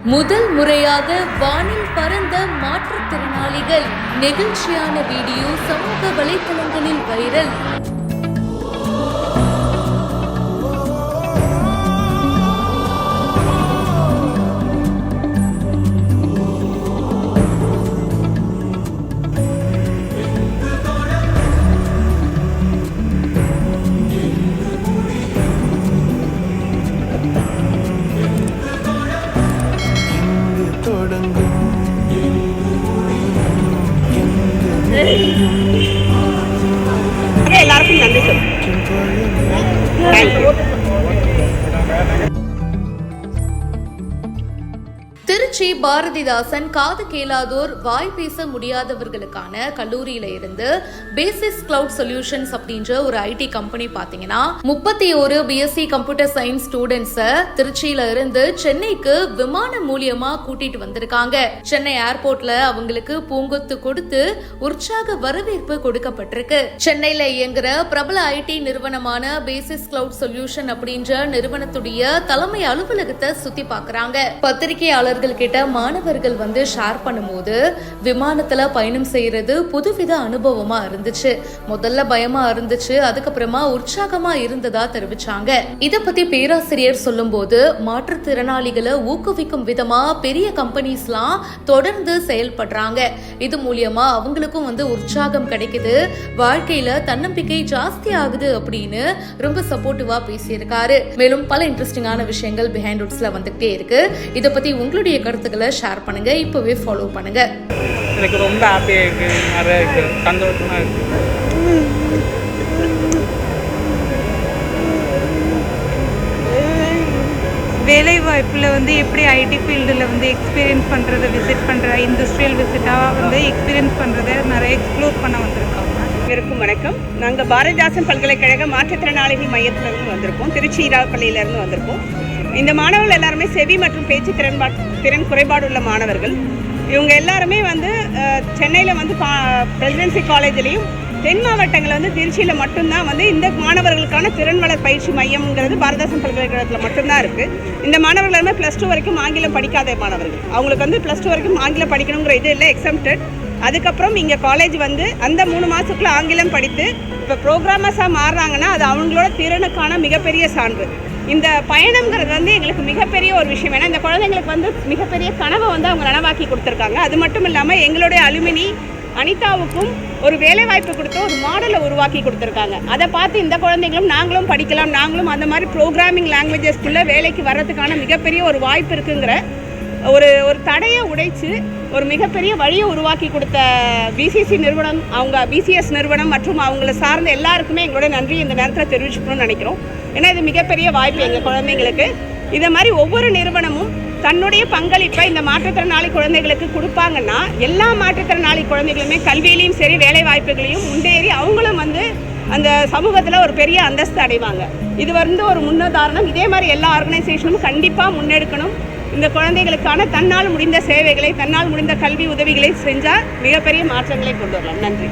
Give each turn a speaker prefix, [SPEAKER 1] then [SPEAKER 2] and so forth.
[SPEAKER 1] முதல் முறையாக வானில் பறந்த மாற்றுத்திறனாளிகள் நெகிழ்ச்சியான வீடியோ சமூக வலைதளங்களில் வைரல்.
[SPEAKER 2] எல்லாருக்கும் நன்றி சொல்லு.
[SPEAKER 1] திருச்சி பாரதிதாசன் காது கேளாதோர் வாய் பேச முடியாதவர்களுக்கான கல்லூரியில இருந்து பேசிஸ் கிளவுட் சொல்யூஷன்ஸ் அப்படின்ற ஒரு ஐடி கம்பெனி பாத்தீங்கன்னா 31 பிஎஸ்சி கம்ப்யூட்டர் சயின்ஸ் ஸ்டூடெண்ட்ஸ திருச்சியில இருந்து சென்னைக்கு விமானம் மூலியமா கூட்டிட்டு வந்திருக்காங்க. சென்னை ஏர்போர்ட்ல அவங்களுக்கு பூங்கொத்து கொடுத்து உற்சாக வரவேற்பு கொடுக்கப்பட்டிருக்கு. சென்னையில இயங்குற பிரபல ஐடி நிறுவனமான பேசிஸ் கிளவுட் சொல்யூஷன் அப்படின்ற நிறுவனத்துடைய தலைமை அலுவலகத்தை சுத்தி பாக்குறாங்க. பத்திரிகையாளர்கள் கிட்ட மாணவர்கள் வந்து ஷேர் பண்ணும்போது விமானத்துல பயணம் செய்யறது புதுவித அனுபவமா இருந்துச்சு. முதல்ல பயமா இருந்துச்சு, அதுக்கப்புறமா உற்சாகமா இருந்ததா தெரிவிச்சாங்க. இத பத்தி பேராசிரியர் சொல்லும் போது மாற்றுத்திறனாளிகளை ஊக்குவிக்கும் விதமா பெரிய கம்பெனிஸ்லாம் தொடர்ந்து செயல்படுறாங்க. இது மூலியமா அவங்களுக்கும் வந்து உற்சாகம் கிடைக்குது, வாழ்க்கையில தன்னம்பிக்கை ஜாஸ்தி ஆகுது அப்படின்னு ரொம்ப சப்போர்ட்டிவா பேசியிருக்காரு. மேலும் பல இன்ட்ரெஸ்டிங்கான விஷயங்கள் பிஹைண்ட் ரூட்ஸ்ல வந்துகிட்டே இருக்கு. இத பத்தி உங்களுடைய கருத்துக்களை ஷேர் பண்ணுங்க, இப்பவே ஃபாலோ பண்ணுங்க.
[SPEAKER 3] எனக்கு ரொம்ப ஹாப்பியா இருக்கு, நிறைய இருக்கு, சந்தோஷமா இருக்கு.
[SPEAKER 4] வேலை வாய்ப்பில் வந்து எப்படி ஐடி ஃபீல்டில் வந்து எக்ஸ்பீரியன்ஸ் பண்ணுறதை விசிட் பண்ணுற இண்டஸ்ட்ரியல் விசிட்டாக வந்து எக்ஸ்பீரியன்ஸ் பண்ணுறதை நிறைய எக்ஸ்ப்ளோர் பண்ண வந்திருக்காங்க.
[SPEAKER 2] இருக்கும் வணக்கம். நாங்கள் பாரதிதாசன் பல்கலைக்கழக மாற்றுத்திறனாளிகள் மையத்திலிருந்து வந்திருக்கோம். திருச்சி ஈராப்பள்ளியிலேருந்து வந்திருக்கோம். இந்த மாணவர்கள் எல்லாருமே செவி மற்றும் பேச்சு திறன் குறைபாடு உள்ள மாணவர்கள். இவங்க எல்லாருமே வந்து சென்னையில் வந்து பிரசிடென்சி காலேஜ்லேயும் தென் மாவட்டங்களில் வந்து திருச்சியில் மட்டும்தான் வந்து இந்த மாணவர்களுக்கான திறன் வளர் பயிற்சி மையம்ங்கிறது பாரதிதாசன் பல்கலைக்கழகத்தில் மட்டும்தான் இருக்குது. இந்த மாணவர்கள் எல்லாமே +2 வரைக்கும் ஆங்கிலம் படிக்காத மாணவர்கள். அவங்களுக்கு வந்து +2 வரைக்கும் ஆங்கிலம் படிக்கணுங்கிற இது இல்லை, எக்ஸம்டட். அதுக்கப்புறம் இங்கே காலேஜ் வந்து அந்த 3 மாதத்துக்குள்ளே ஆங்கிலம் படித்து இப்போ ப்ரோக்ராமர்ஸாக மாறுறாங்கன்னா அது அவங்களோட திறனுக்கான மிகப்பெரிய சான்று. இந்த பயணம்ங்கிறது வந்து எங்களுக்கு மிகப்பெரிய ஒரு விஷயம். ஏன்னா இந்த குழந்தைங்களுக்கு வந்து மிகப்பெரிய கனவை வந்து அவங்க நனவாக்கி கொடுத்துருக்காங்க. அது மட்டும் இல்லாமல் எங்களுடைய அலுமினி அனிதாவுக்கும் ஒரு வேலை வாய்ப்பு கொடுத்து ஒரு மாடலை உருவாக்கி கொடுத்துருக்காங்க. அதை பார்த்து இந்த குழந்தைங்களும் நாங்களும் படிக்கலாம், நாங்களும் அந்த மாதிரி ப்ரோக்ராமிங் லாங்குவேஜஸ்க்குள்ளே வேலைக்கு வர்றதுக்கான மிகப்பெரிய ஒரு வாய்ப்பு இருக்குங்கிற ஒரு தடையை உடைத்து ஒரு மிகப்பெரிய வழியை உருவாக்கி கொடுத்த பிசிசி நிறுவனம், அவங்க பிசிஎஸ் நிறுவனம் மற்றும் அவங்கள சார்ந்த எல்லாருக்குமே எங்களோட நன்றி இந்த நேரத்தில் தெரிவிச்சுக்கணும்னு நினைக்கிறோம். ஏன்னா இது மிகப்பெரிய வாய்ப்பு எங்கள் குழந்தைங்களுக்கு. இதை மாதிரி ஒவ்வொரு நிறுவனமும் தன்னுடைய பங்களிப்பை இந்த மாற்றுத்திறனாளி குழந்தைகளுக்கு கொடுப்பாங்கன்னா எல்லா மாற்றுத்திறனாளி குழந்தைகளுமே கல்வியிலையும் சரி வேலை வாய்ப்புகளையும் முன்னேறி அவங்களும் வந்து அந்த சமூகத்தில் ஒரு பெரிய அந்தஸ்து அடைவாங்க. இது வந்து ஒரு முன்னுதாரணம். இதே மாதிரி எல்லா ஆர்கனைசேஷனும் கண்டிப்பாக முன்னெடுக்கணும். இந்த குழந்தைகளுக்கான தன்னால் முடிந்த சேவைகளை, தன்னால் முடிந்த கல்வி உதவிகளை செஞ்சால் மிகப்பெரிய மாற்றங்களை கொண்டு வரலாம். நன்றி.